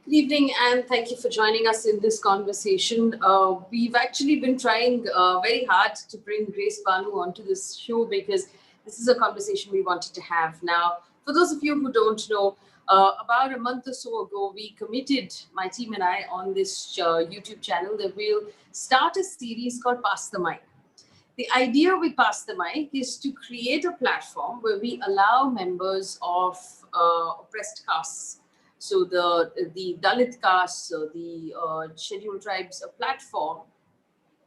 Good evening, and thank you for joining us in this conversation. We've actually been trying very hard to bring Grace Banu onto this show because this is a conversation we wanted to have. Now, for those of you who don't know, about a month or so ago, we committed, my team and I, on this YouTube channel that we'll start a series called Pass the Mic. The idea with Pass the Mic is to create a platform where we allow members of oppressed castes, so the Dalit castes, so the scheduled tribes, a platform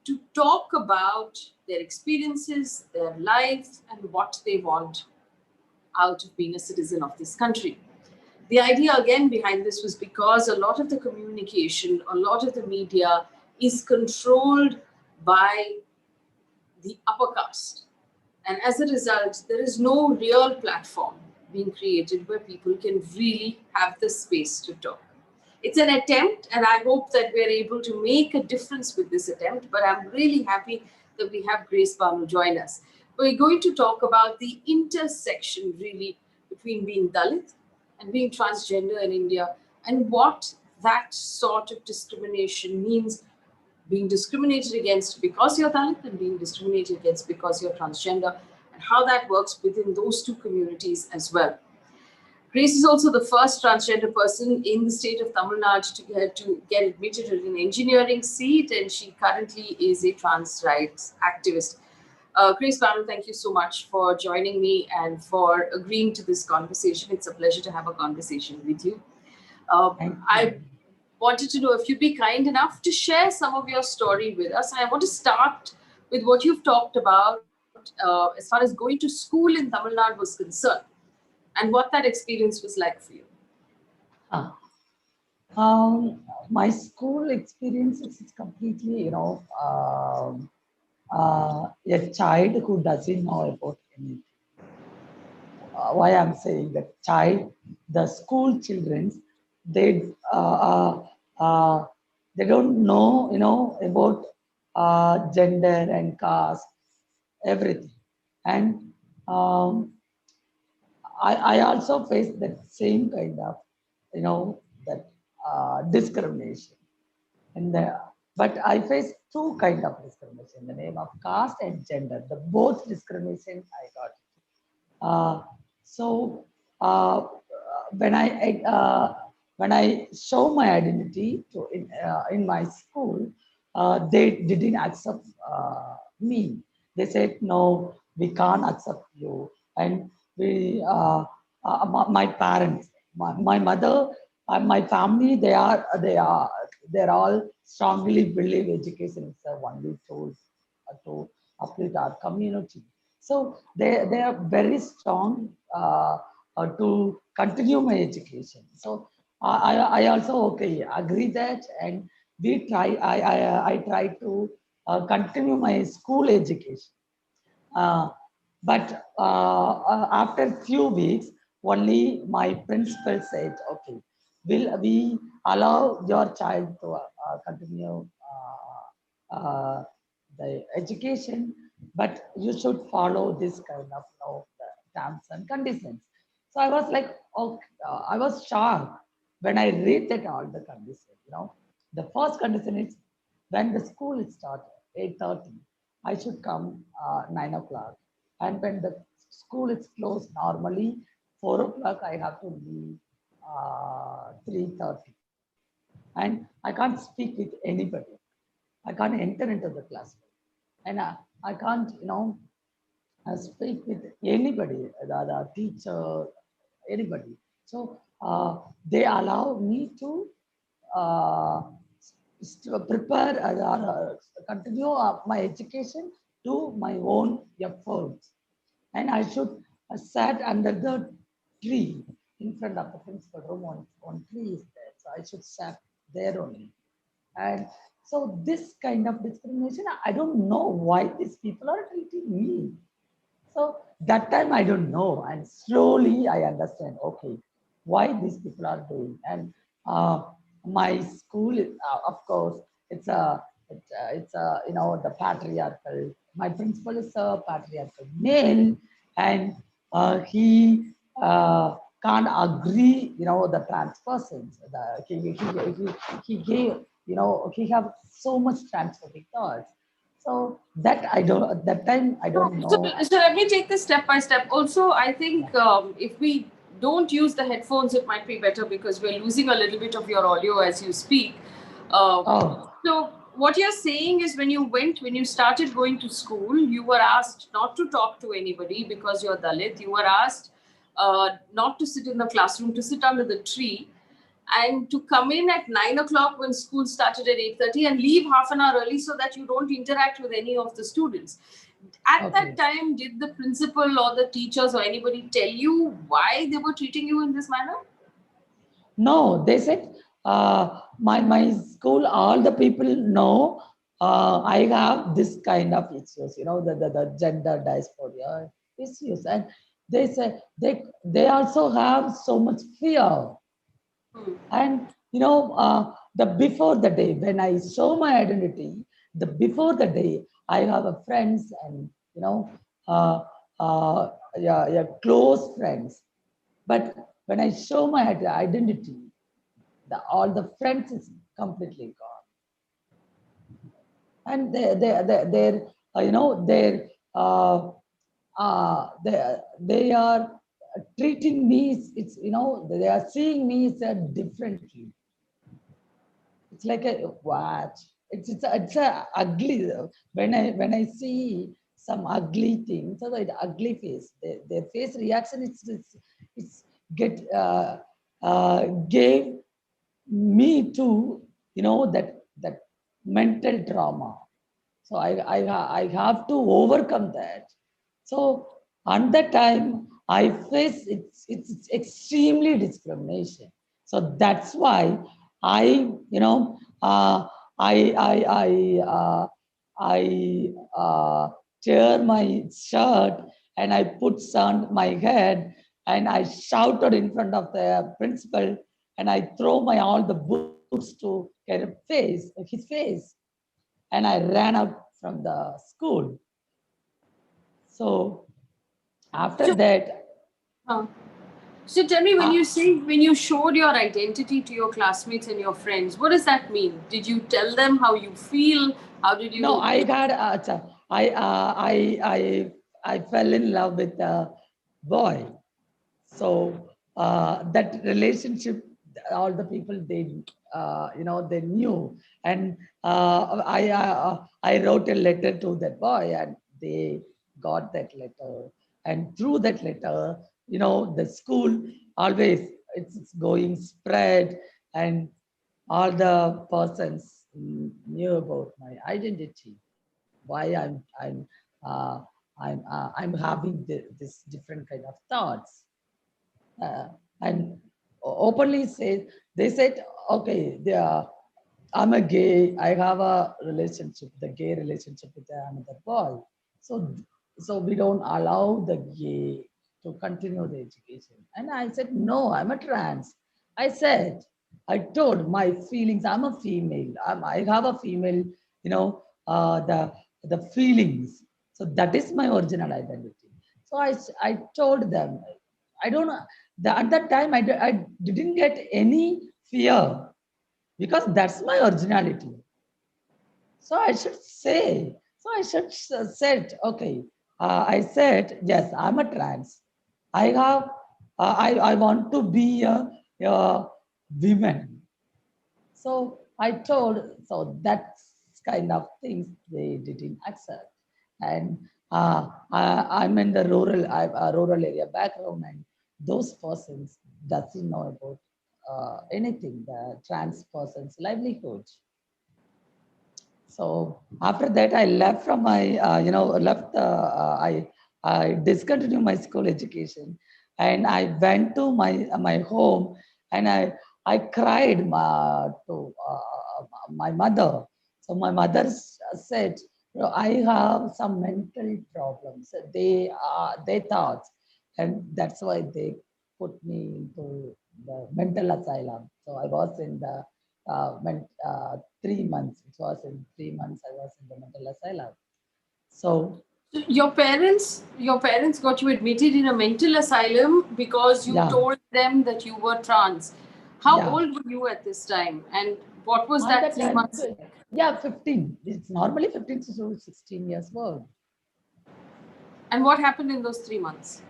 to talk about their experiences, their lives, and what they want out of being a citizen of this country. The idea again behind this was because a lot of the communication, a lot of the media is controlled by the upper caste. And as a result, there is no real platform being created where people can really have the space to talk. It's an attempt, and I hope that we're able to make a difference with this attempt. But I'm really happy that we have Grace Banu join us. We're going to talk about the intersection, really, between being Dalit and being transgender in India, and what that sort of discrimination means, being discriminated against because you're Dalit and being discriminated against because you're transgender, and how that works within those two communities as well. Grace is also the first transgender person in the state of Tamil Nadu to get admitted at an engineering seat, and she currently is a trans rights activist. Grace Banu, thank you so much for joining me and for agreeing to this conversation. It's a pleasure to have a conversation with you. I wanted to know if you'd be kind enough to share some of your story with us. I want to start with what you've talked about as far as going to school in Tamil Nadu was concerned and what that experience was like for you. Ah. My school experience is completely, a child who doesn't know about anything. Why I'm saying that child, the school children, they they don't know, about gender and caste, everything, and I also face that same kind of, that discrimination. And but I face two kind of discrimination in the name of caste and gender. The both discrimination I got. So when I show my identity to in my school, they didn't accept me. They said no, we can't accept you, and we my parents, my mother, and my family, they're all strongly believe education is the only tool to uplift our community. So they are very strong to continue my education. So I also agree that, and we try. I try to continue my school education. Uh, but after few weeks, only my principal said, "Okay, will we allow your child to continue the education, but you should follow this kind of, the terms and conditions." So I was like, okay, I was shocked when I read that all the conditions. The first condition is when the school is started 8:30, I should come 9 o'clock, and when the school is closed normally 4 o'clock, I have to leave 3:30, and I can't speak with anybody. I can't enter into the classroom, and I can't, speak with anybody, the teacher, anybody. So they allow me to uh, prepare or continue my education to my own efforts. And I should sat under the tree in front of the principal room. One tree is there, so I should sat there only. And so this kind of discrimination, I don't know why these people are treating me. So that time I don't know, and slowly I understand. Okay, why these people are doing. And my school, of course, it's a the patriarchal. My principal is a patriarchal male, and he can't agree, the trans persons. He gave, he have so much transphobic thoughts. So that I don't, at that time, I So, don't so, know. so let me take this step by step. Also, I think if we don't use the headphones, it might be better because we're losing a little bit of your audio as you speak. Uh, Oh, so, what you're saying is when you started going to school, you were asked not to talk to anybody because you're Dalit. You were asked not to sit in the classroom, to sit under the tree and to come in at 9 o'clock when school started at 8:30 and leave half an hour early so that you don't interact with any of the students. At that okay. time, did the principal or the teachers or anybody tell you why they were treating you in this manner? No, they said, my school, all the people know I have this kind of issues, the gender dysphoria issues. And they say they also have so much fear. Hmm. And the before the day when I show my identity, the before the day I have a friends and uh, yeah, yeah, close friends. But when I show my identity, all the friends is completely gone. And they're they're they are treating me. It's they are seeing me differently. It's like a watch. It's a ugly. When I see some ugly things, so the ugly face, their face reaction, it's get gave me to that mental trauma. So I have to overcome that. So at that time I face it's extremely discrimination. So that's why I I tear my shirt and I put sand my head and I shouted in front of the principal and I throw my all the books to his face, and I ran out from the school. So after So, that, uh, so tell me, uh, when you showed your identity to your classmates and your friends, what does that mean? Did you tell them how you feel? How did no, you? I fell in love with a boy. So that relationship, all the people they knew, and I wrote a letter to that boy, and they got that letter, and through that letter, the school always it's going spread, and all the persons knew about my identity, why I'm having this different kind of thoughts, uh, and openly say they said, okay, I'm a gay. I have a relationship, the gay relationship with another boy. So so we don't allow the gay to continue the education. And I said, no, I'm a trans. I said, I told my feelings. I'm a female. I have a female. The feelings. So that is my original identity. So I told them. I don't know. At that time, I didn't get any fear because that's my originality. So I should say, so I should said, okay, I said, yes, I'm a trans. I have, I want to be a woman. So I told, so that's kind of things they didn't accept. And I'm in the rural area background, and those persons doesn't know about anything, the trans person's livelihood. So after that, I left from my, left. I discontinued my school education, and I went to my home, and I cried to my mother. So my mother said, I have some mental problems. They thought, and that's why they put me into the mental asylum. So I was in the 3 months. It was in 3 months I was in the mental asylum. So So your parents got you admitted in a mental asylum because you Yeah, told them that you were trans. How yeah. old were you at this time, and what was At that that three time, months like? yeah, 15. It's normally 15 to 16 years old. And what happened in those 3 months?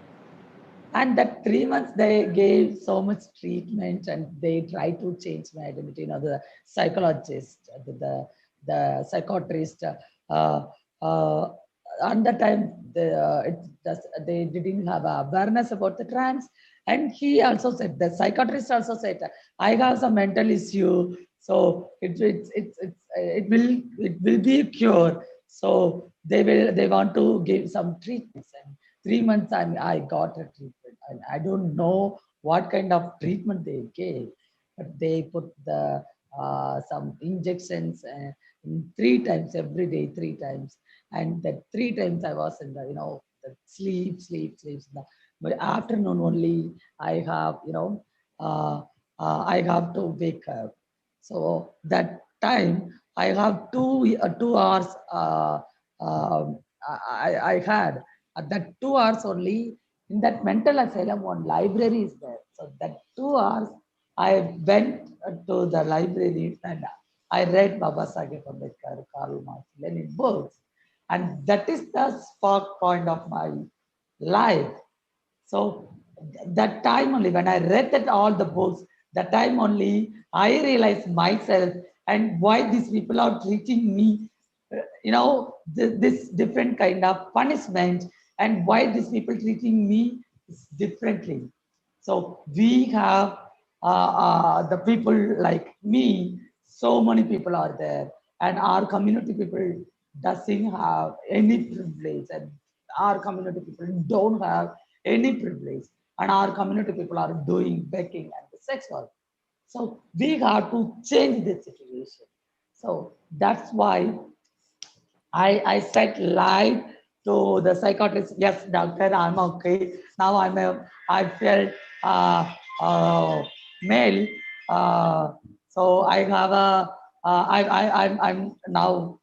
And that 3 months, they gave so much treatment and they tried to change my identity. You know, the psychologist, the psychiatrist, uh, uh, on the time, they didn't have awareness about the trans. And he also said, the psychiatrist also said, I have some mental issue. So it will be a cure. So they want to give some treatments. And 3 months I got a treatment, and I don't know what kind of treatment they gave, but they put the some injections three times every day, three times, and that three times I was in the the sleep. But afternoon only I have uh, I have to wake up. So that time I have 2 hours. I had at that 2 hours only in that mental asylum. One library is there. So that 2 hours I went to the library and I read Baba Saheb Ambedkar, Karl Marx, Lenin books, and that is the spark point of my life. So that time only, when I read that all the books, that time only I realized myself and why these people are treating me, this different kind of punishment, and why these people treating me differently. So we have the people like me. So many people are there, and our community people doesn't have any privilege, and our community people don't have any privilege, and our community people are doing begging and the sex work. So we have to change this situation. So that's why I said live to the psychiatrist, yes, doctor, I'm okay. Now I felt uh, uh, male. Uh, so I have I'm now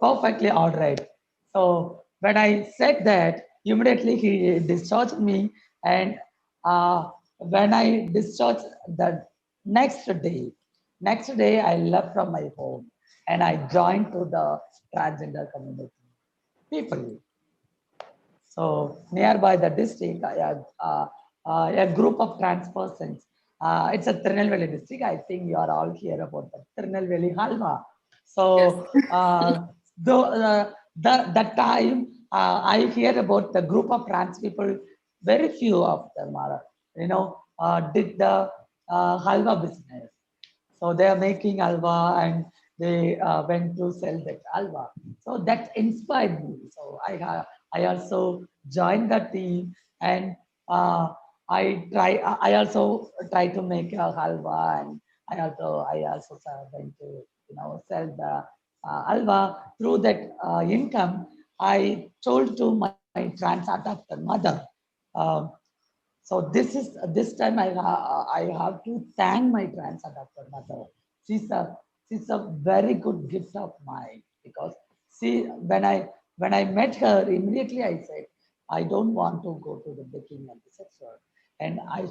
perfectly all right. So when I said that, immediately he discharged me. And when I discharged the next day, I left from my home and I joined to the transgender community people. So nearby the district, a group of trans persons. It's a Tirunelveli district. I think you are all here about the Tirunelveli Halwa. Yes. So that time I hear about the group of trans people. Very few of them are, did the halwa business. So they are making alva and they went to sell that alva. So that inspired me. So I also joined the team and uh, I also try to make a halwa, and I also went to sell the alva. Through that income, I told to my trans adopted mother. Um, so this time I have to thank my trans adopted mother. She's a she's a very good gift of mine, because see, when I met her, immediately I said I don't want to go to the baking and the sex work, and I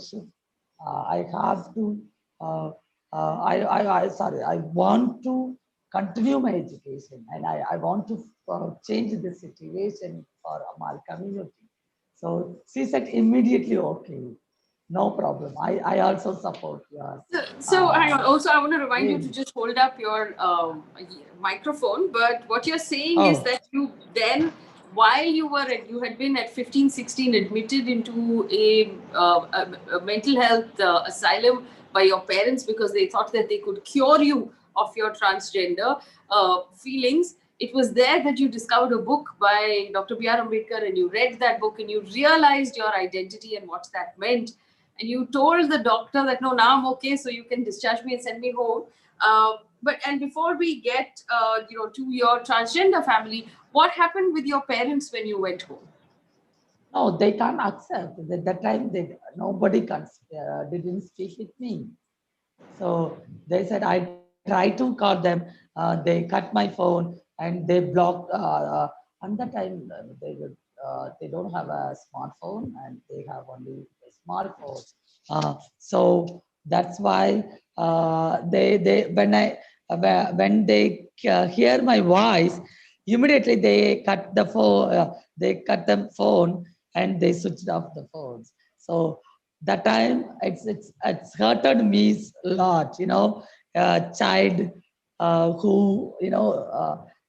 have to I sorry, I want to continue my education, and I want to change the situation for my community. So she said immediately, okay, no problem. I also support your So uh, I want to remind you to aim. just hold up your microphone. But what you're saying is Oh, that you then, while you had been at 15, 16, admitted into a mental health asylum by your parents because they thought that they could cure you of your transgender feelings. It was there that you discovered a book by Dr. B.R. Ambedkar, and you read that book and you realized your identity and what that meant, and you told the doctor that no, now I'm okay, so you can discharge me and send me home. But before we get to your transgender family, what happened with your parents when you went home? no, they can't accept. At that time, nobody didn't speak with me. So they said, I tried to call them. They cut my phone and they blocked. And that time they don't have a smartphone and they have only a smartphone. So that's why they when they hear my voice, immediately they cut the phone. They cut the phone and they switched off the phones. So that time it's hurted me a lot. Child who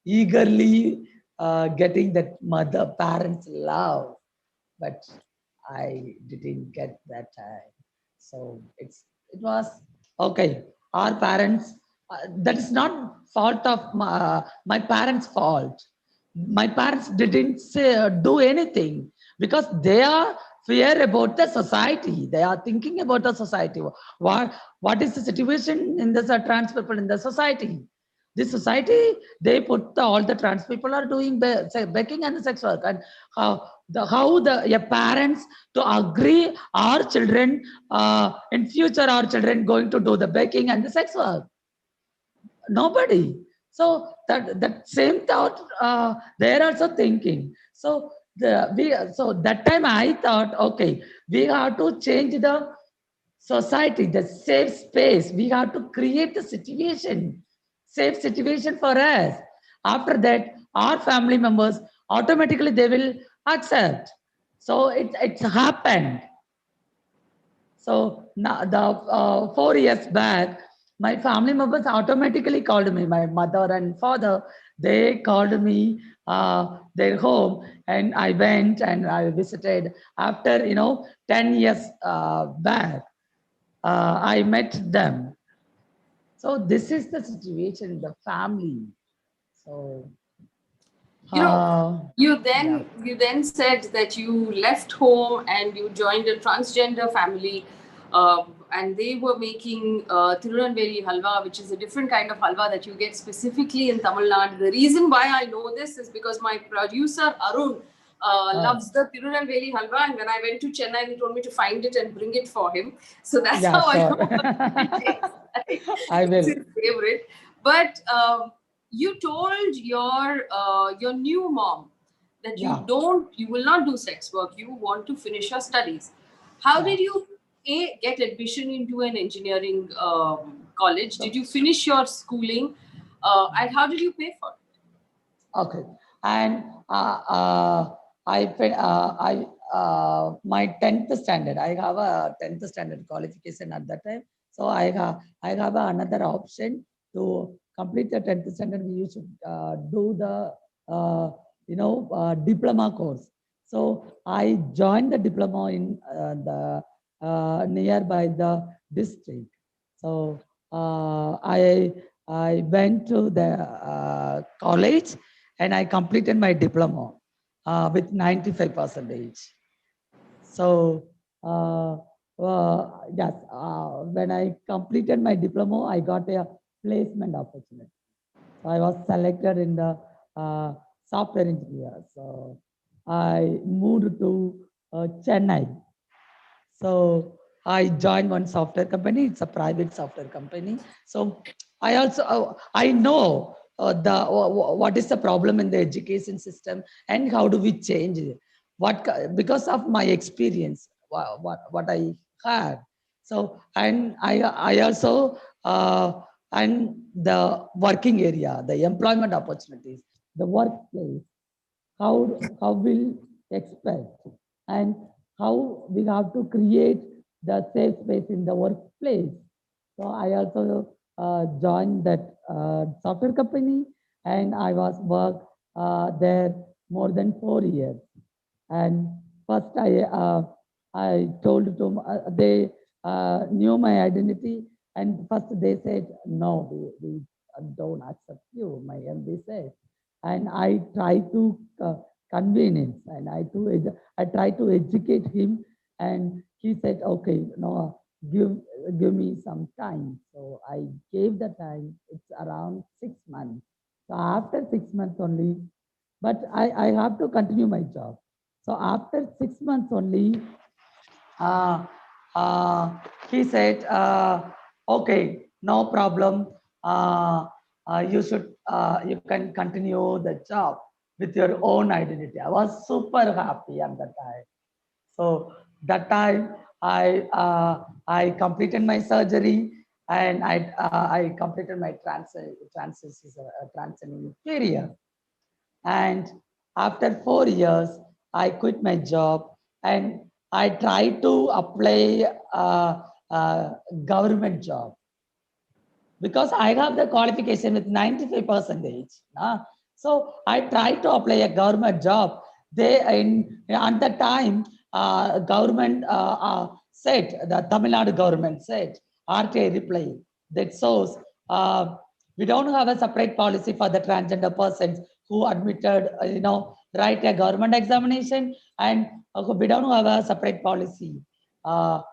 eagerly getting that mother parents love, but I didn't get that time. So it was okay. Our parents, that is not fault of my parents' fault. My parents didn't say do anything because they are fear about the society. They are thinking about the society. What is the situation in the trans people in the society? This society, they put all the trans people are doing begging and sex work, and how your parents to agree our children in future our children going to do the begging and the sex work. Nobody. So that same thought they're also thinking. So so that time I thought, okay, we have to change the society, the safe space. We have to create the situation, safe situation for us. After that, our family members automatically they will accept. So it's happened. So now the 4 years back, my family members automatically called me. My mother and father, they called me their home, and I went and I visited. After 10 years back, I met them. So this is the situation in the family. So You know, you yeah, then you then said that you left home and you joined a transgender family, and they were making Tirunelveli halwa, which is a different kind of halwa that you get specifically in Tamil Nadu. The reason why I know this is because my producer Arun loves the Tirunelveli halwa, and when I went to Chennai, he told me to find it and bring it for him. So that's yeah, how I sure. know what it tastes like. I It's will. his favorite. But you told your new mom that Yeah, you will not do sex work. You want to finish your studies. How yeah. did you get admission into an engineering college? Did you finish your schooling, and how did you pay for it? Okay. And I my 10th standard. I have a 10th standard qualification at that time. So I have another option to complete the 10th standard. We used to do the diploma course. So I joined the diploma in the nearby the district. So I went to the college and I completed my diploma with 95 percentage. So yes, when I completed my diploma, I got a placement opportunity. So I was selected in the software engineer. So I moved to Chennai. So I joined one software company. It's a private software company. So I also I know what is the problem in the education system and how do we change it. Because of my experience, what I had. So and I also and the working area, the employment opportunities, the workplace, how will expect, and how we have to create the safe space in the workplace. So I also joined that software company, and I was worked there more than 4 years. And first I told to they knew my identity, and first they said no, we don't accept you. My MD said, and I try to convenience, and I try to educate him, and he said, okay, no, give give me some time. So I gave the time. It's around 6 months. So after 6 months only, but I have to continue my job. So after 6 months only, uh, uh, he said, okay, no problem. You can continue the job. with your own identity. I was super happy at that time. So that time I completed my surgery and I completed my transitioning period. And after 4 years, I quit my job and I tried to apply government job because I have the qualification with 95 percentage. So I tried to apply a government job. They at the time government said, the Tamil Nadu government said, RTI reply that shows we don't have a separate policy for the transgender persons who admitted, write a government examination, and we don't have a separate policy to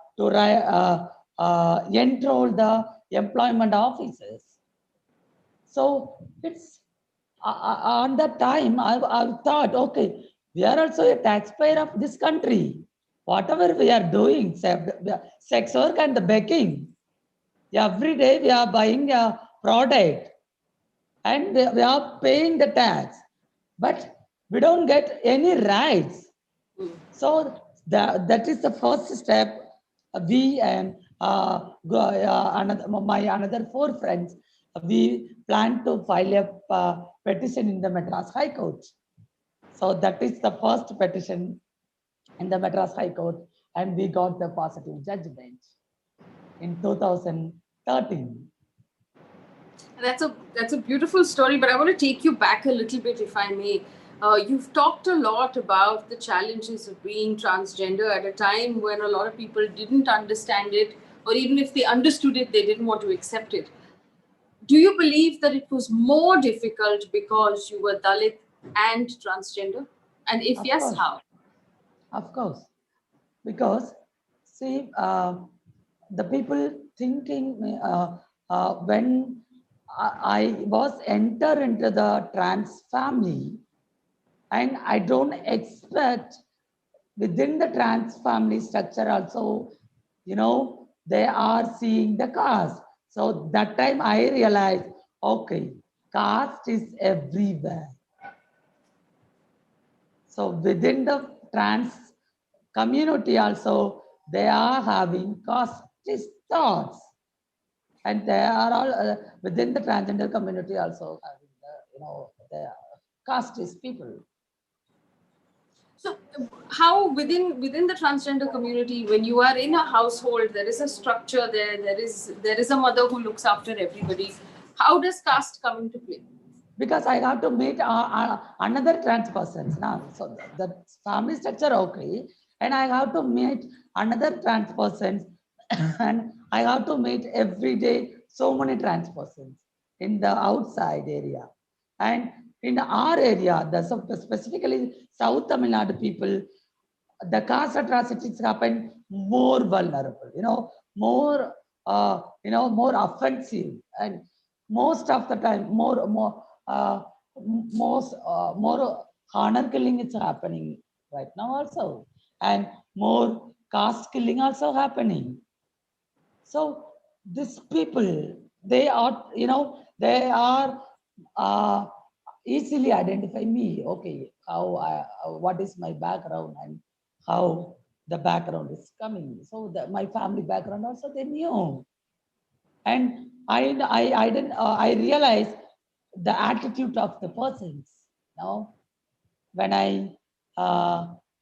enroll the employment officers. So it's on that time I thought, okay, we are also a taxpayer of this country. Whatever we are doing, sex work and the begging, every day we are buying a product and we are paying the tax, but we don't get any rights. So that is the first step. We and my another four friends, we plan to file a petition in the Madras High Court. So that is the first petition in the Madras High Court, and we got the positive judgment in 2013. That's a beautiful story, but I want to take you back a little bit, if I may. You've talked a lot about the challenges of being transgender at a time when a lot of people didn't understand it, or even if they understood it, they didn't want to accept it. Do you believe that it was more difficult because you were Dalit and transgender? And if Of yes, course, how? of course, because see, the people thinking when I was enter into the trans family, and I don't expect within the trans family structure also, they are seeing the caste. So that time I realized, okay, caste is everywhere. So within the trans community also, they are having casteist thoughts, and they are all within the transgender community also having the, the casteist people. So, how within the transgender community, when you are in a household, there is a structure there. There is a mother who looks after everybody. How does caste come into play? Because I have to meet another trans persons now. So the family structure okay, and I have to meet another trans persons, and I have to meet every day so many trans persons in the outside area, and in our area, specifically South Tamil Nadu people, the caste atrocities happen more vulnerable, more, more offensive, and most of the time, more honor killing is happening right now also, and more caste killing also happening. So these people, they are, they are easily identify me. Okay, what is my background and how the background is coming. So my family background also they knew, and I didn't I realized the attitude of the persons. Now when I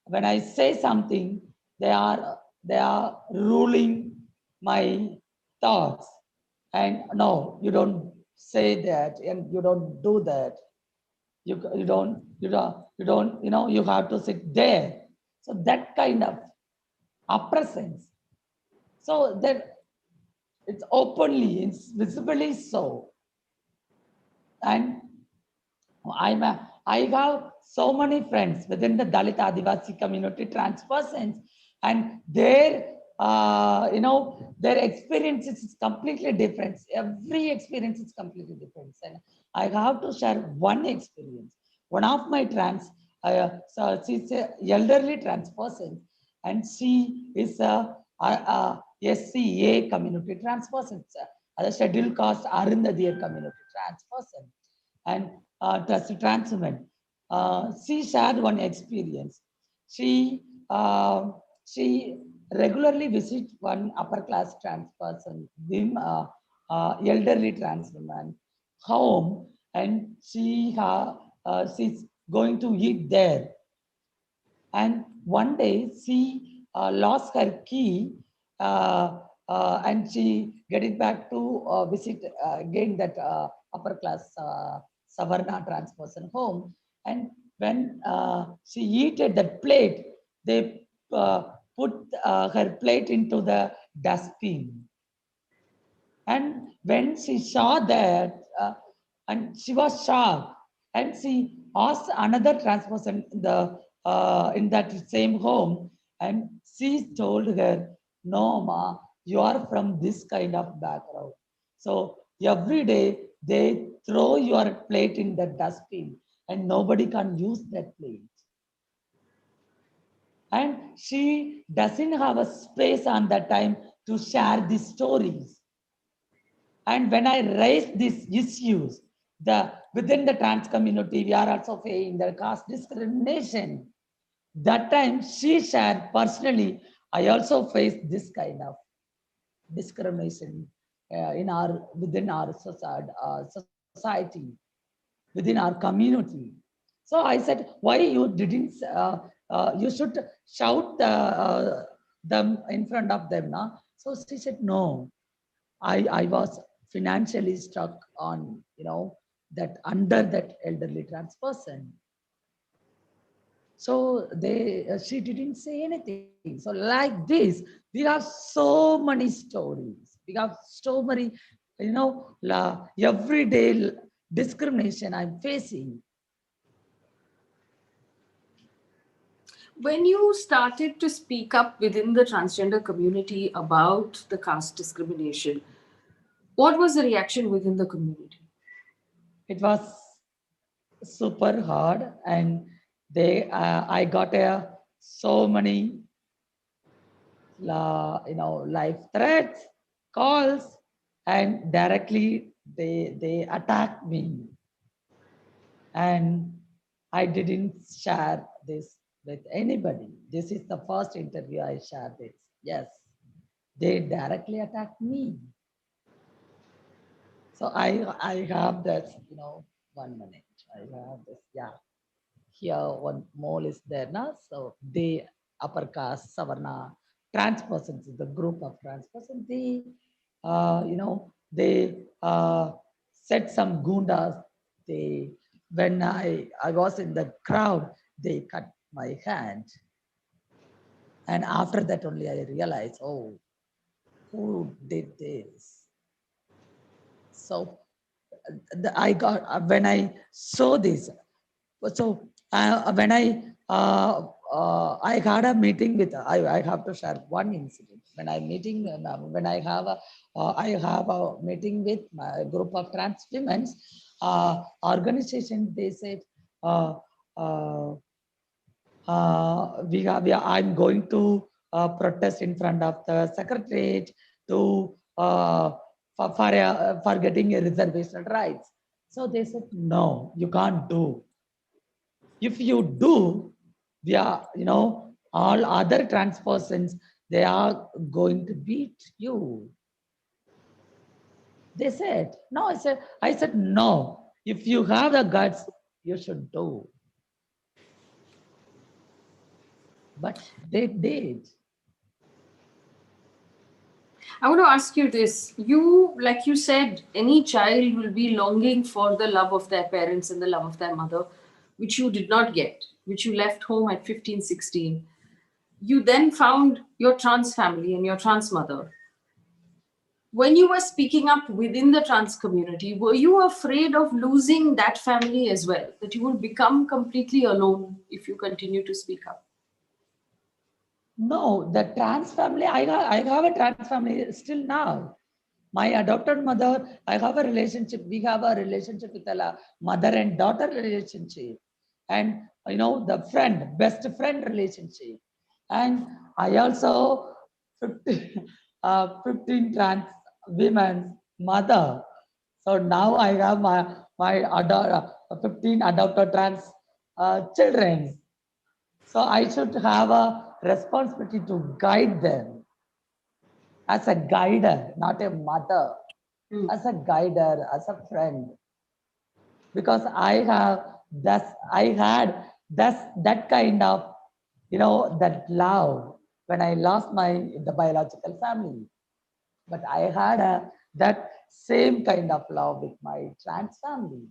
when I say something, they are ruling my thoughts. And no, you don't say that, and you don't do that. You don't, you have to sit there. So that kind of oppressions. So that it's openly, it's visibly so. And I have so many friends within the Dalit Adivasi community, trans persons, and their experiences is completely different. Every experience is completely different. And I have to share one experience. One of my trans, so she's a elderly trans person, and she is a SCA community trans person, a scheduled caste Arundhatiya community trans person, and trans women. she shared one experience. She uh, she regularly visit one upper class trans person, elderly trans woman, home, and she's going to eat there. And one day she lost her key, and she get it back to visit again that upper class Savarna trans person home. And when she eated that plate, they put her plate into the dustbin. And when she saw that, and she was shocked, and she asked another trans person in that same home, and she told her, "No, ma, you are from this kind of background. So every day they throw your plate in the dustbin, and nobody can use that plate." And she doesn't have a space on that time to share these stories. And when I raise these issues, within the trans community, we are also facing the caste discrimination. That time she shared personally, I also face this kind of discrimination in our within our society, within our community. So I said, why you didn't? You should shout them in front of them, now. So she said, no. I was financially stuck on, that under that elderly trans person. So she didn't say anything. So like this, we have so many stories. We have so many, everyday discrimination I'm facing. When you started to speak up within the transgender community about the caste discrimination, what was the reaction within the community? It was super hard, and I got so many live threats, calls, and directly they attacked me. And I didn't share this with anybody. This is the first interview I shared this. Yes, they directly attacked me. So I have that, 1 minute. I have this, yeah. Here one mole is there now. So they upper caste, Savarna, trans persons, the group of trans persons, they set some gundas. They when I was in the crowd, they cut my hand. And after that only I realized, oh, who did this? So I got when I saw this. So when I had a meeting with, I have to share one incident. When I meeting when I have a meeting with my group of trans women's organization. They said, uh, uh, I'm going to protest in front of the secretariat to for getting a reservation rights. So they said, no, you can't do. If you do, we are, all other trans persons, they are going to beat you. They said, no, I said, no. If you have the guts, you should do. But they did. I want to ask you this. You, like you said, any child will be longing for the love of their parents and the love of their mother, which you did not get, which you left home at 15, 16. You then found your trans family and your trans mother. When you were speaking up within the trans community, were you afraid of losing that family as well? That you will become completely alone if you continue to speak up? No, the trans family, I have a trans family still now. My adopted mother, I have a relationship. We have a relationship with a mother and daughter relationship. And, the best friend relationship. And I also 15, 15 trans women mother. So now I have my 15 adopted trans children. So I should have a responsibility to guide them as a guider, not a mother, as a guider, as a friend. Because I had that kind of, that love when I lost the biological family. But I had that same kind of love with my trans family.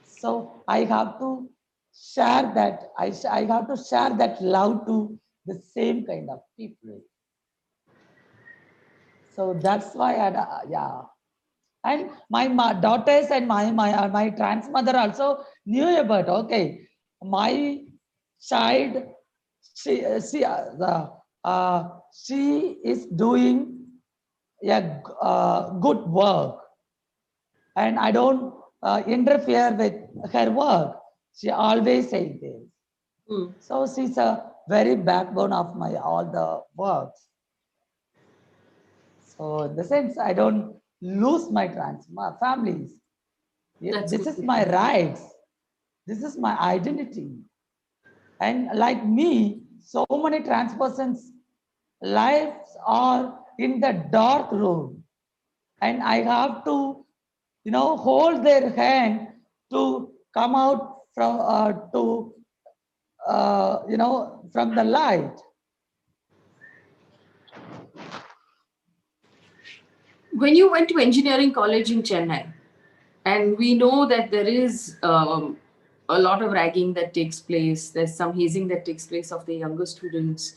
So I have to share that. I have to share that love to the same kind of people. So that's why yeah. And my daughters and my trans mother also knew about, okay, my child, she is doing a good work, and I don't interfere with her work. She always says this. So she's a very backbone of my all the works. So in the sense, I don't lose my families. That's This good is to my hear. rights. This is my identity. And like me, so many trans persons' lives are in the dark room. And I have to, hold their hand to come out from the light. When you went to engineering college in Chennai, and we know that there is a lot of ragging that takes place, there's some hazing that takes place of the younger students.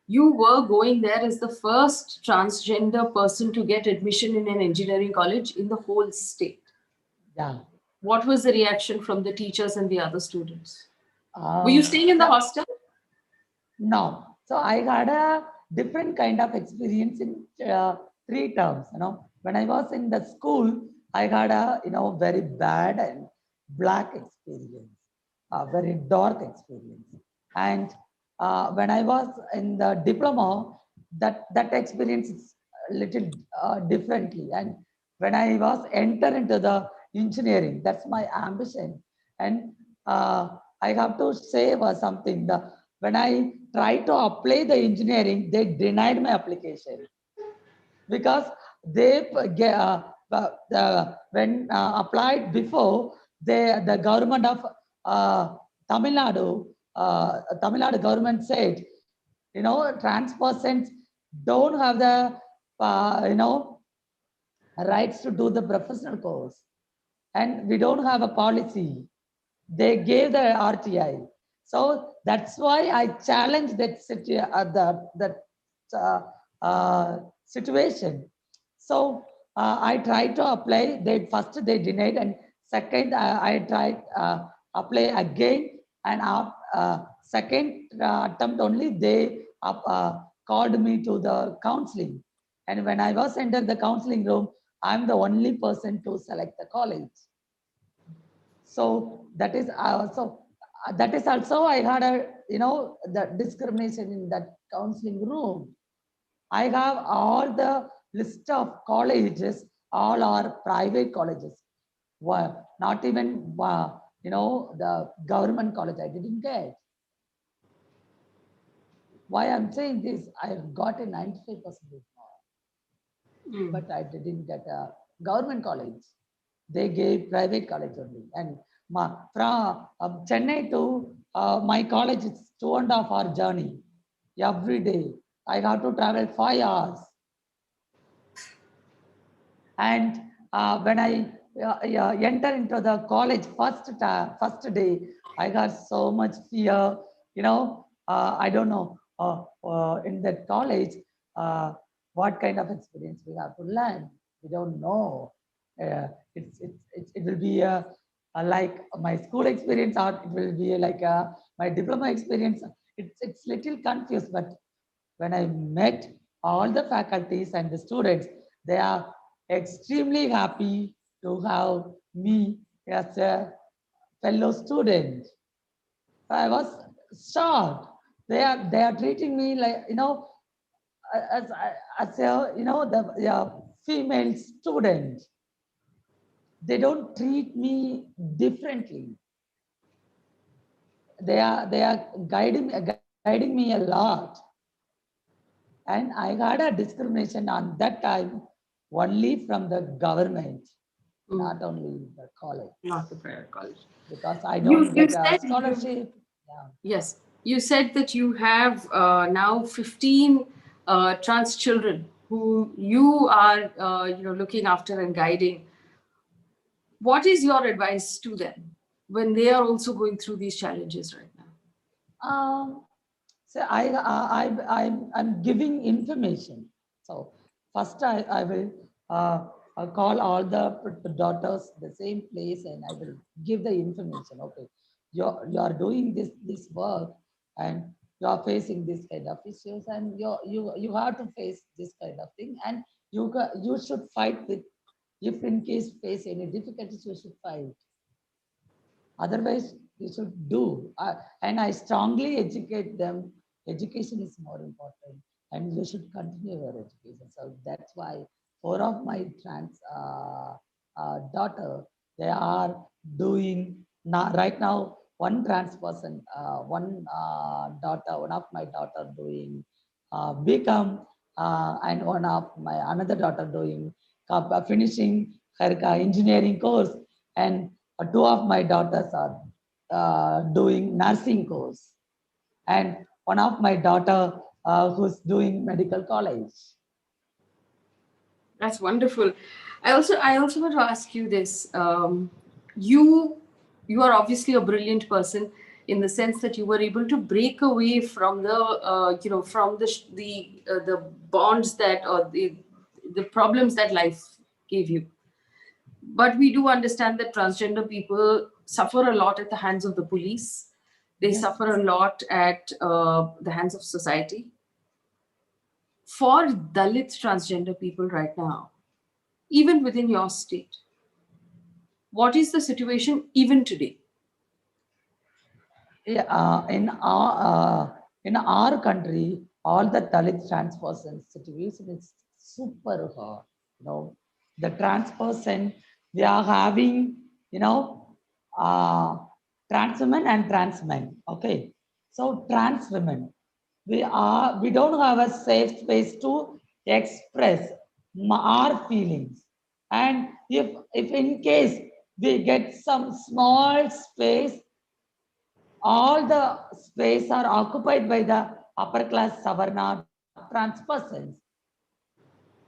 You were going there as the first transgender person to get admission in an engineering college in the whole state. Yeah. What was the reaction from the teachers and the other students? Were you Uh, staying in the so hostel? No. So I had a different kind of experience in 3 terms. When I was in the school, I had a very bad and black experience, a very dark experience. And when I was in the diploma, that experience is a little differently. And when I was enter into the engineering, that's my ambition. And I have to say something. When I tried to apply the engineering, they denied my application because they when applied before, the government of Tamil Nadu, Tamil Nadu government said, trans persons don't have the rights to do the professional course, and we don't have a policy. They gave the RTI. So that's why I challenged that uh, situation. So I tried to apply. They denied, and second I tried apply again, and second attempt only they called me to the counseling. And when I was entered the counseling room, I'm the only person to select the college. So that is also I had the discrimination in that counseling room. I have all the list of colleges, all are private colleges. Not even the government college I didn't get. Why I'm saying this, I got a 95% but I didn't get a government college. They gave private college only. And from Chennai to my college, it's 2.5 hour journey every day. I have to travel 5 hours. And when I enter into the college first day, I got so much fear. I don't know in that college what kind of experience we have to learn. We don't know. It will be like my school experience, or it will be like my diploma experience. It's little confused, but when I met all the faculties and the students, they are extremely happy to have me as a fellow student. I was shocked. They are treating me like as as a the female student. They don't treat me differently. they are guiding me a lot. And I had a discrimination on that time only from the government, not only the college, Not the private college. because I You don't you get a said scholarship. Yeah. yes. You said that you have now 15 trans children who you are looking after and guiding. What is your advice to them when they are also going through these challenges right now? So I'm giving information. So first I will I'll call all the daughters the same place, and I will give the information. Okay, you're doing this work, and you're facing this kind of issues, and you have to face this kind of thing, and you should fight with. If in case face any difficulties, you should fight. Otherwise, you should do. And I strongly educate them. Education is more important, and you should continue your education. So that's why four of my trans daughter, they are doing now right now. One trans person, one daughter, one of my daughter doing become, and one of my another daughter doing finishing her engineering course, and two of my daughters are doing nursing course, and one of my daughter who's doing medical college. That's wonderful. I also want to ask you this. You you are obviously a brilliant person in the sense that you were able to break away from the from the bonds that or the problems that life gave you. But we do understand that transgender people suffer a lot at the hands of the police. They Yes. suffer a lot at the hands of society. For Dalit transgender people right now, even within your state, what is the situation even today? Yeah, in our country, all the Dalit trans person situation is super hard. The trans person, they are having, uh, trans women and trans men. Okay, so trans women, we don't have a safe space to express our feelings, and if in case we get some small space, all the space are occupied by the upper class Savarna trans persons.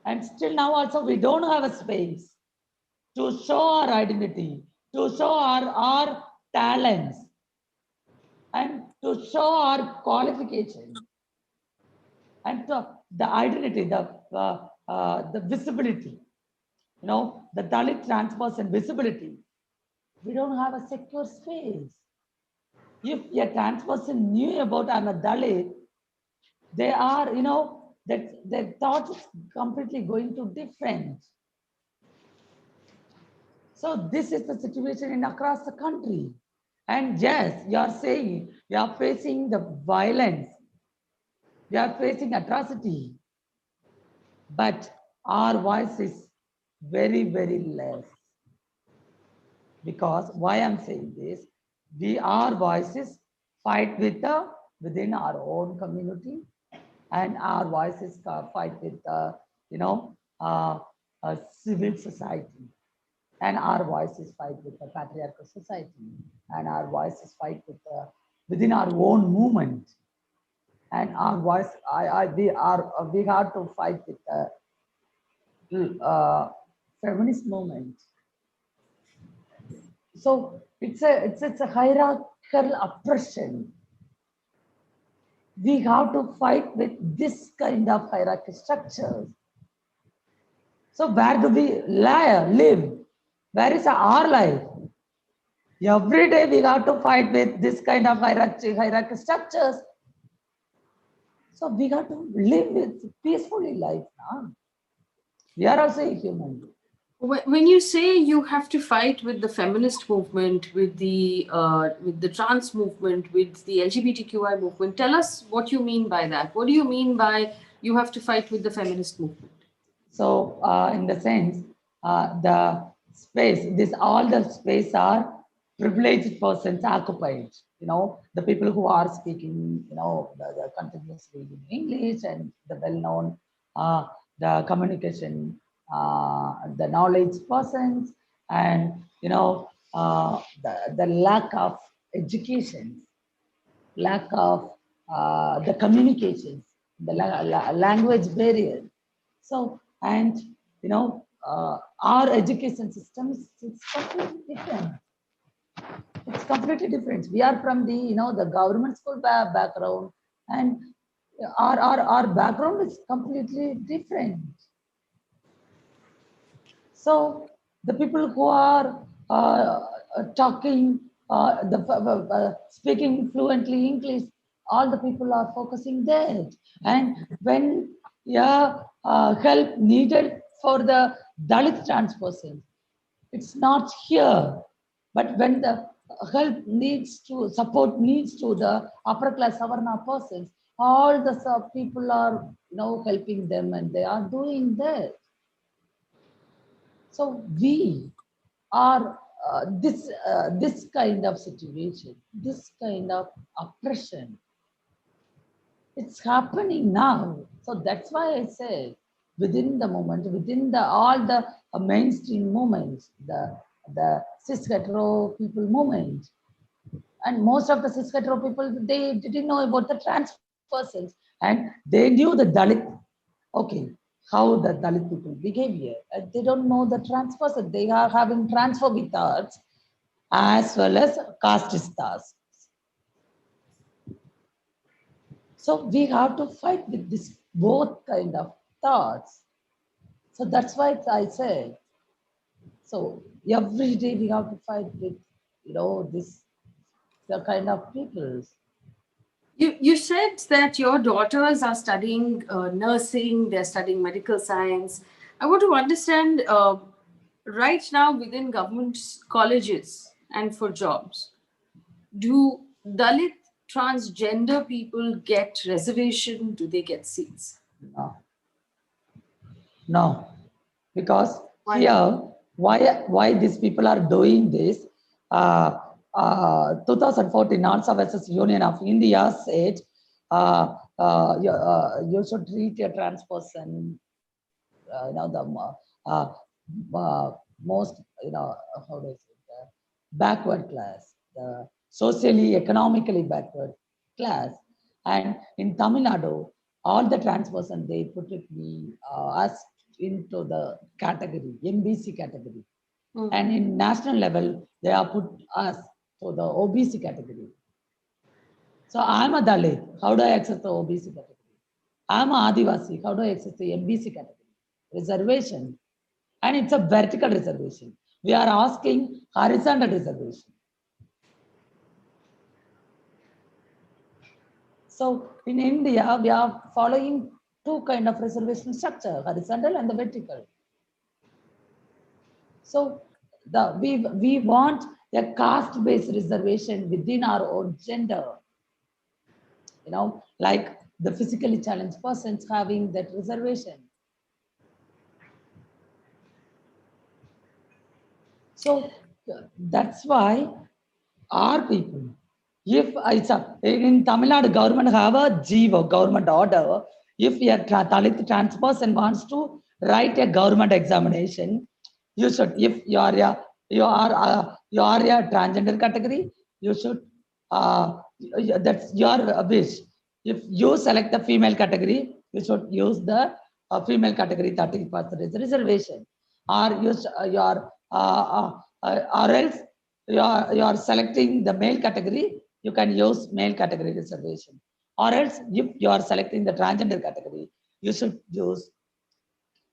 And still now also we don't have a space to show our identity, to show our talents, and to show our qualification, and to the identity, the visibility, the Dalit trans person visibility. We don't have a secure space. If a trans person knew about I'm a Dalit, they are, that their thought is completely going to different. So this is the situation in across the country. And yes, you are saying you are facing the violence, you are facing atrocity, but our voice is very, very less. Because why I'm saying this, our voices fight within our own community, and our voices fight with you know uh, civil society, and our voices fight with the patriarchal society, and our voices fight within our own movement, and our voice we have to fight with the feminist movement. So it's a hierarchical oppression. We have to fight with this kind of hierarchy structures. So where do we live? Where is our life? Every day we have to fight with this kind of hierarchy structures. So we have to live with peacefully life now. We are also a human. When you say you have to fight with the feminist movement, with the trans movement, with the LGBTQI movement, tell us what you mean by that. What do you mean by you have to fight with the feminist movement? So in the sense, the space, this all the space are privileged persons occupied. the people who are speaking, the continuously in English, and the well-known, the communication, the knowledge persons, and, the lack of education, lack of the communications, the language barrier. So, and, our education system is completely different. It's completely different. We are from the, the government school background, and our background is completely different. So the people who are talking, speaking fluently English, all the people are focusing there. And when, yeah, help needed for the Dalit trans person, it's not here. But when the help needs to, support needs to the upper class Savarna persons, all the people are, helping them, and they are doing that. So we are, this kind of situation, this kind of oppression, it's happening now. So that's why I say, within the moment, within the all the mainstream movements, the cis hetero people movement, and most of the cis hetero people, they didn't know about the trans persons, and they knew the Dalit. Okay, how the Dalit people behave here. They don't know the trans person. They are having transphobic thoughts as well as casteist thoughts. So we have to fight with this both kind of thoughts. So that's why I say, so every day we have to fight with, this the kind of peoples. You said that your daughters are studying nursing, they're studying medical science. I want to understand right now within government colleges and for jobs, do Dalit transgender people get reservation? Do they get seats? No, no, because Why not? here, why these people are doing this? 2014 NASA versus Union of India said, you should treat a trans person, the most, how do I say, backward class, the socially, economically backward class. And in Tamil Nadu, all the trans person, they put it us into the category, MBC category. Mm. And in national level, they have put us to the OBC category. So I'm a Dalit. How do I access the OBC category? I'm a Adivasi. How do I access the MBC category? Reservation. And it's a vertical reservation. We are asking horizontal reservation. So in India, we are following two kind of reservation structure, horizontal and the vertical. So we want a caste-based reservation within our own gender. Like the physically challenged persons having that reservation. So that's why our people, if it's in Tamil Nadu, government have a GIVO, government order. If a Dalit trans person wants to write a government examination, you should. If you are a transgender category, you should. That's your wish. If you select the female category, you should use the female category 30% reservation, or use or else you are selecting the male category, you can use male category reservation. Or else, if you are selecting the transgender category, you should use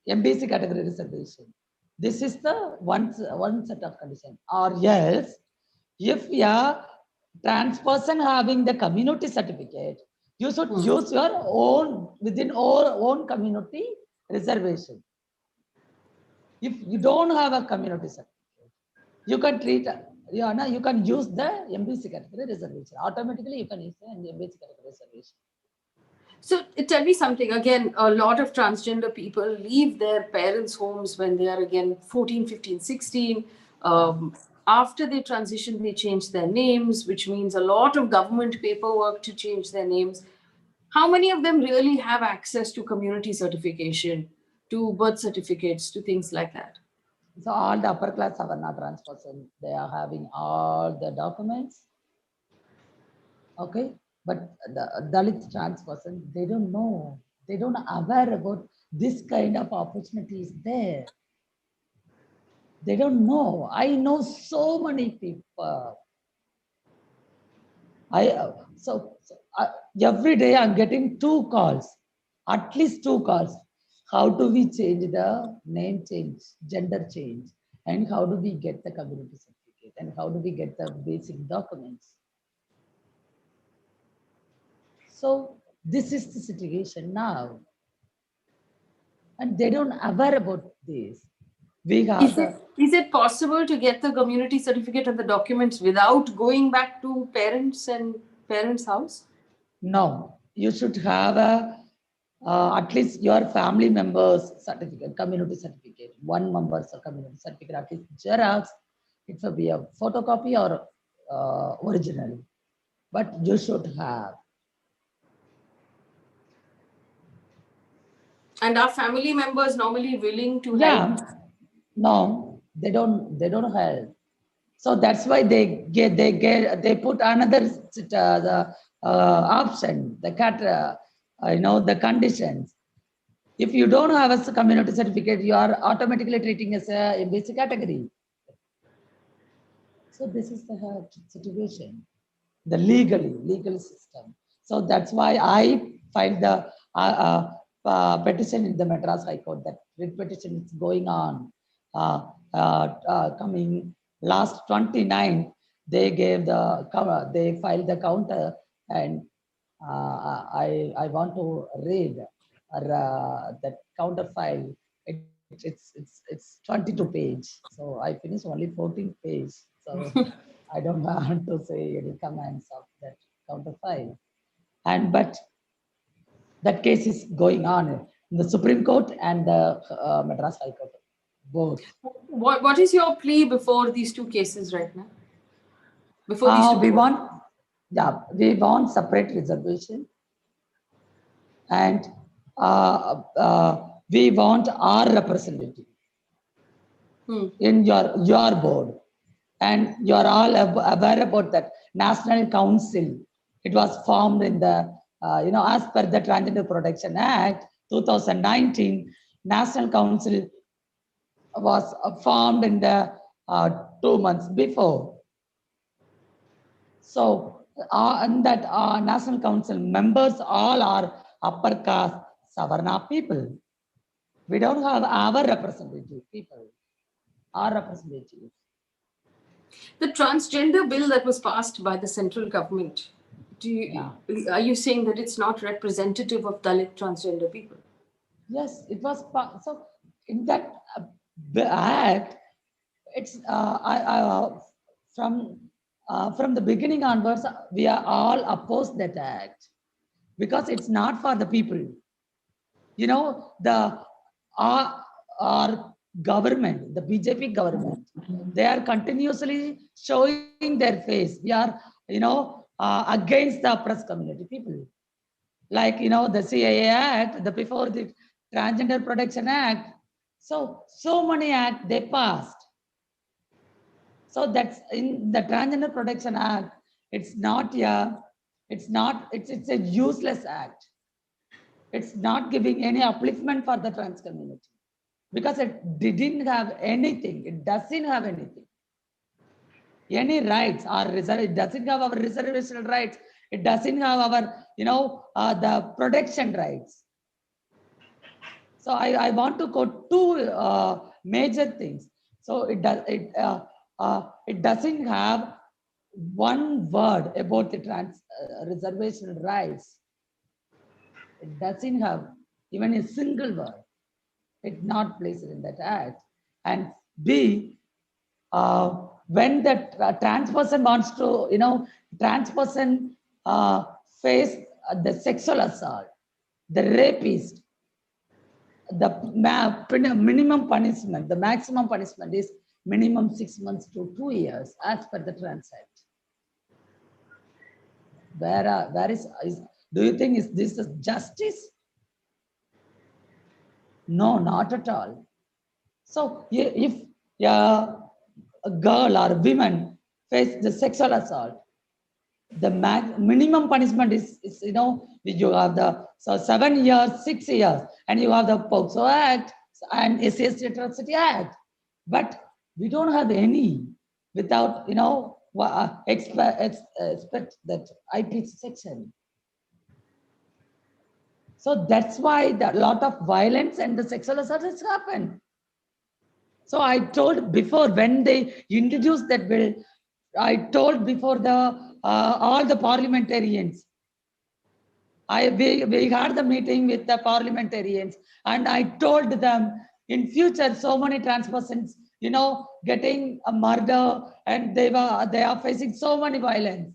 MBC category reservation. This is the one set of condition. Or else, if you are trans person having the community certificate, you should use your own within our own community reservation. If you don't have a community certificate, you can treat, you can use the MBC category reservation. Automatically, you can use the MBC category reservation. So tell me something again. A lot of transgender people leave their parents' homes when they are again 14, 15, 16. after they transition, they change their names, which means a lot of government paperwork to change their names. How many of them really have access to community certification, to birth certificates, to things like that? So all the upper class Savarna trans person, they are having all the documents. Okay, but the Dalit trans person, they don't know. They don't aware about this kind of opportunities there. They don't know. I know so many people. Every day I'm getting 2 calls, at least 2 calls. How do we change the name change, gender change, and how do we get the community certificate, and how do we get the basic documents? So this is the situation now, and they don't aware about this. We have the Is it possible to get the community certificate and the documents without going back to parents and parents' house? no. You should have a at least your family members certificate, community certificate, one member's community certificate, at least Xerox. It will be a photocopy or original, but you should have. And are family members normally willing to Yeah, help? no, they don't. They don't help. So that's why they put another the option, the cat, the conditions. If you don't have a community certificate, you are automatically treating as a basic category. So this is the situation, the legal system. So that's why I filed the petition in the Madras High Court. That writ petition is going on. Coming last 29th, they gave the cover. They filed the counter, and I want to read that counter file. It's 22 page. So I finished only 14 page. So I don't want to say any comments of that counter file. And but that case is going on in the Supreme Court and the Madras High Court, both. What is your plea before these two cases right now? Before these two We courts? we want separate reservation, and we want our representative in your board, and you are all aware about that national council. It was formed in the as per the Transgender Protection Act 2019. National council was formed in the 2 months before. So and that national council members all are upper caste Savarna people. We don't have our representative people, our representatives. The transgender bill that was passed by the central government, are you saying that it's not representative of Dalit transgender people? Yes, it was so in that act. It's from the beginning onwards, we are all opposed that act because it's not for the people. The our government, the BJP government, they are continuously showing their face. We are, against the oppressed community people. Like, the CAA Act, the before the Transgender Protection Act. So many acts they passed. So that's in the Transgender Protection Act. It's a useless act. It's not giving any upliftment for the trans community because it didn't have anything. It doesn't have anything. Any rights are reserved. It doesn't have our reservation rights. It doesn't have our, the protection rights. So I want to quote two major things. So it doesn't have one word about the trans reservation rights. It doesn't have even a single word. It's not placed in that act. And B, when the trans person wants to, trans person face the sexual assault, the rapist, the minimum punishment, the maximum punishment is minimum 6 months to 2 years as per the Trans Act. Where is do you think is this is justice? No, not at all. So if a girl or women face the sexual assault, the minimum punishment is you have the 7 years, 6 years, and you have the POCSO Act and SC Atrocity Act, but we don't have any without expect that IP section. So that's why the lot of violence and the sexual assault has happened. So I told before when they introduced that bill, I told before the all the parliamentarians. We had the meeting with the parliamentarians, and I told them in future so many trans persons, getting a murder, and they are facing so many violence.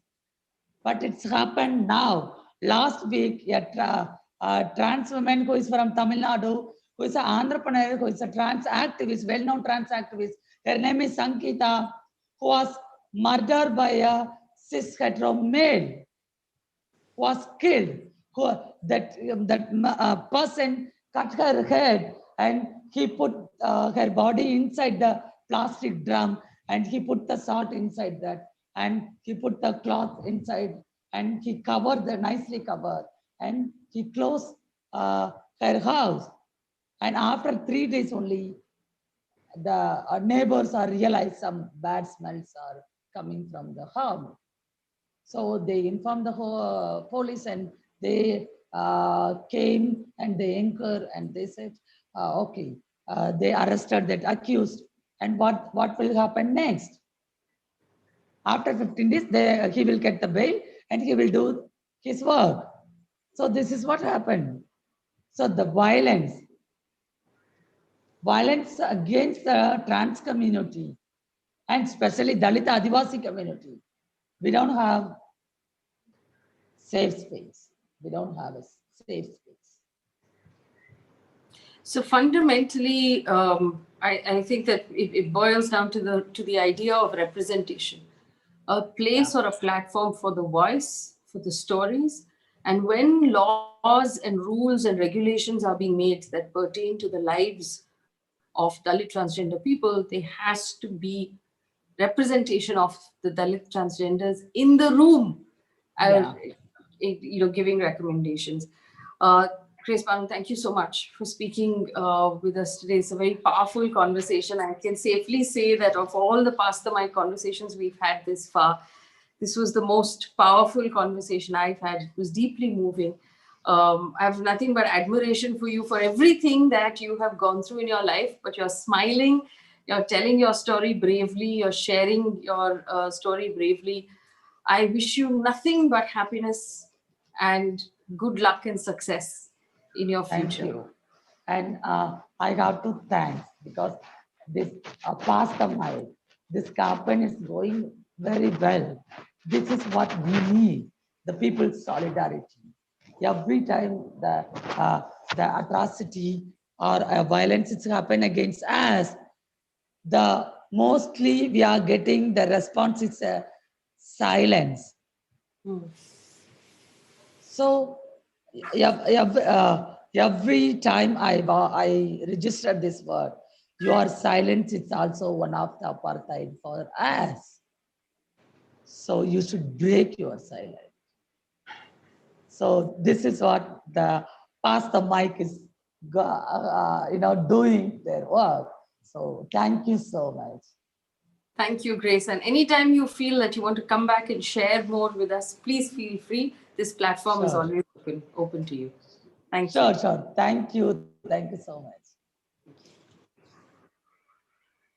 But it's happened now. Last week, a trans woman who is from Tamil Nadu, who is an entrepreneur, who is a trans activist, well-known trans activist. Her name is Sankita, who was murdered by a cis hetero male, was killed. That person cut her head, and he put her body inside the plastic drum, and he put the salt inside that, and he put the cloth inside, and he nicely covered, and he closed her house. And after 3 days only, the neighbors are realized some bad smells are coming from the home. So they informed the police, and they came and they inquired, and they said, okay, they arrested that accused. And what will happen next? After 15 days, he will get the bail and he will do his work. So this is what happened. So the violence against the trans community, and especially Dalit Adivasi community, we don't have safe space. We don't have a safe space. So fundamentally, I think that it boils down to the idea of representation, a place or a platform for the voice, for the stories. And when laws and rules and regulations are being made that pertain to the lives of Dalit transgender people, there has to be representation of the Dalit transgenders in the room, giving recommendations. Grace Banu, thank you so much for speaking with us today. It's a very powerful conversation. I can safely say that of all the Past the Mic conversations we've had this far, this was the most powerful conversation I've had. It was deeply moving. I have nothing but admiration for you for everything that you have gone through in your life, but you're smiling, you're telling your story bravely, you're sharing your story bravely. I wish you nothing but happiness and good luck and success in your future. Thank you. And I have to thank, because this Past the Mic, this campaign is going very well. This is what we need, the people's solidarity. Every time the atrocity or violence is happen against us, the mostly we are getting the response is silence. So every time I registered this word, your silence is also one of the apartheid for us. So you should break your silence. So this is what the Past the Mic is doing their work. So thank you so much. Thank you, Grace. And anytime you feel that you want to come back and share more with us, please feel free. This platform is always open to you. Thank you. Sure. Thank you. Thank you so much.